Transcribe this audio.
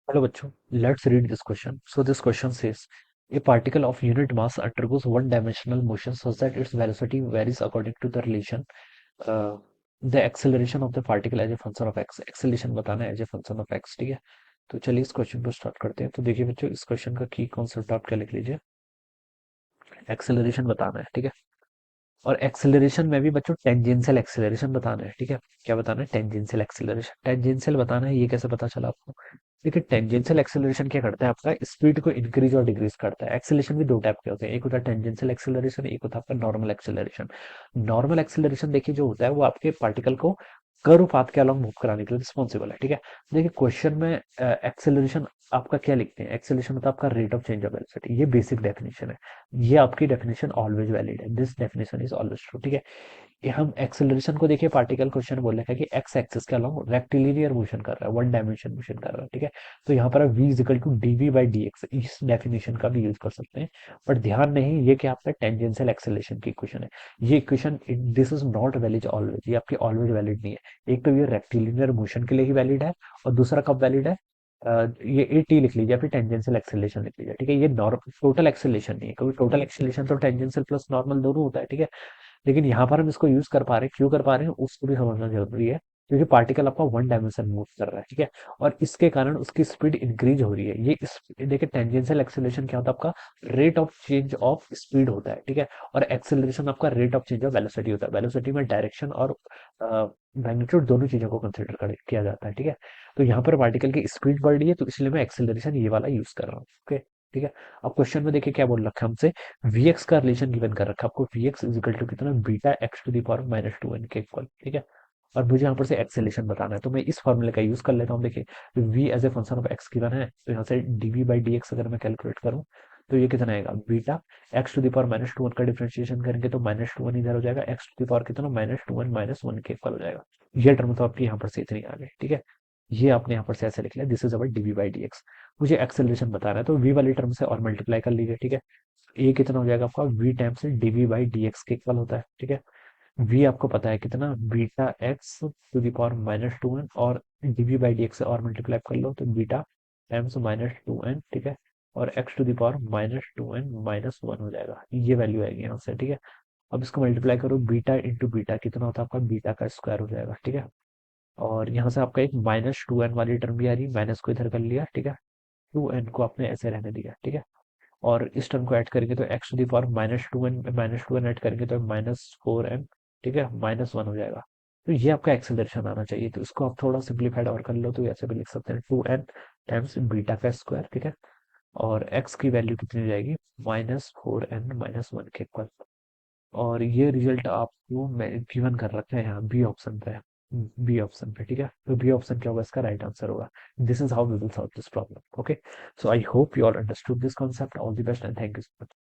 Hello बच्चों, let's read this question. So this question says, a particle of unit mass undergoes one-dimensional motion such that its velocity varies according to the relation uh, the acceleration of the particle as a function of x. Acceleration बताना है as a function of x, ठीक है। तो चलिए इस question को start करते हैं। तो देखिए बच्चों, इस क्वेश्चन का की कॉन्सेप्ट आप क्या लिख लीजिए। एक्सेलरेशन बताना है, ठीक है। और एक्सेलरेशन में भी बच्चों टेंजेंशियल एक्सेलरेशन बताना है, ठीक है। क्या बताना है? Tangential acceleration. टेंजेंशियल बताना है, ये कैसे पता चला आपको? देखिए टेंजेंशियल एक्सेलरेशन क्या करता है, आपका स्पीड को इंक्रीज और डिक्रीज करता है। एक्सेलरेशन भी दो टाइप के होते हैं, एक होता है टेंजेंशियल एक्सेलरेशन, एक होता है आपका नॉर्मल एक्सेलरेशन। नॉर्मल एक्सेलरेशन देखिए जो होता है वो आपके पार्टिकल को कर्व पाथ के अलॉन्ग मूव कराने के लिए रिस्पॉन्सिबल है, ठीक है। देखिए क्वेश्चन में एक्सेलरेशन आपका क्या लिखते हैं? एक्सेलरेशन मतलब आपका rate of change of velocity, ये बेसिक डेफिनेशन है। ये आपकी डेफिनेशन ऑलवेज वैलिड है, this definition is always true, ठीक है। ये हम एक्सेलरेशन को देखिए, पार्टिकल क्वेश्चन बोल रखा है कि एक्स एक्सिस के अलोंग रेक्टिलिनियर मोशन कर रहा है, वन डायमेंशन मोशन कर रहा है, ठीक है। तो यहाँ पर v is equal to d v by d x, इस डेफिनेशन का भी यूज कर सकते हैं। बट ध्यान नहीं, ये कि आपका टेंजेंशियल एक्सेलरेशन की इक्वेशन है। ये equation this is not valid always, ये आपकी ऑलवेज वैलिड नहीं है। एक तो ये रेक्टिलिनियर मोशन के लिए ही वैलिड है, और दूसरा कब वैलिड है? ये ए टी लिख लीजिए, फिर टेंजेंशियल एक्सेलरेशन लिख लीजिए, ठीक है। ये नॉर्मल टोटल एक्सेलरेशन नहीं है, क्योंकि टोटल एक्सेलरेशन तो टेंजेंशियल प्लस नॉर्मल दोनों होता है, ठीक है। लेकिन यहाँ पर हम इसको यूज कर पा रहे हैं, क्यों कर पा रहे हैं उसको भी समझना जरूरी है। क्योंकि पार्टिकल आपका वन डायमेंशन मूव कर रहा है, ठीक है। और इसके कारण उसकी स्पीड इंक्रीज हो रही है। ये देखिए टेंजेंशियल एक्सेलरेशन क्या होता है आपका? Rate of change of speed होता है, ठीक है। और एक्सेलरेशन आपका rate of change of velocity होता है। वेलोसिटी में डायरेक्शन और मैग्नीट्यूड दोनों चीजों को कंसिडर किया जाता है, ठीक है। तो यहाँ पर पार्टिकल की स्पीड बढ़ रही है, तो इसलिए मैं एक्सेलरेशन ये वाला यूज कर रहा हूँ, ओके। ठीक है। अब क्वेश्चन में देखिए क्या बोल रखा है हमसे, Vx का रिलेशन गिवन कर रखा है आपको। Vx इज इक्वल टू कितना? Beta x to the power minus two n के इक्वल, ठीक है। और मुझे यहाँ पर से एक्सेलेशन बताना है, तो मैं इस फॉर्मूले का यूज कर लेता हूँ। देखिए v as a function of x given है, तो यहाँ से dv बाई डी एक्स अगर मैं कैलकुलेट करूँ, तो ये कितना आएगा? Beta x to the power minus two one का डिफरेंशिएशन करेंगे तो माइनस टू वन इधर हो जाएगा, एक्स टू द पावर कितना? Minus two one minus one के इक्वल हो जाएगा। ये टर्म तो आपकी यहाँ पर से इतनी आ गई, ठीक है। ये आपने यहाँ पर से ऐसे लिख लिया, this is our dv by d x. मुझे एक्सेलरेशन बताना है, तो v वाली टर्म से और मल्टीप्लाई कर लीजिए, ठीक है। ए कितना हो जाएगा आपका? v times d v by d x के इक्वल होता है, ठीक है। v आपको पता है कितना? Beta x to the power minus two n, और डीवी बाई डी एक्स से और मल्टीप्लाई कर लो तो beta times minus two n, ठीक है। और x to the power minus two n minus one हो जाएगा, ये वैल्यू आएगी यहाँ से, ठीक है। अब इसको मल्टीप्लाई करो, बीटा इंटू बीटा कितना होता है आपका? बीटा का स्क्वायर हो जाएगा, ठीक है। और यहाँ से आपका एक माइनस टू एन वाली टर्म भी आ रही, माइनस को इधर कर लिया, ठीक है। टू एन को आपने ऐसे रहने दिया, ठीक है। और इस टर्म को ऐड करेंगे तो x to the power minus two n add करेंगे तो माइनस फोर एन, ठीक है, माइनस वन हो जाएगा। तो ये आपका एक्सेलरेशन आना चाहिए, तो इसको आप थोड़ा सिंप्लीफाइड और कर लो तो ऐसे भी लिख सकते हैं, टू एन टाइम्स बीटा का स्क्वायर, ठीक है। और एक्स की वैल्यू कितनी हो जाएगी? Minus four n minus one के इक्वल। और ये रिजल्ट आपको गिवन कर रखा है यहाँ बी ऑप्शन पे, बी ऑप्शन पे, ठीक है। तो बी ऑप्शन क्या होगा? इसका राइट आंसर होगा। This is how we will solve this problem, okay. So I hope you all understood this concept. All the best and thank you.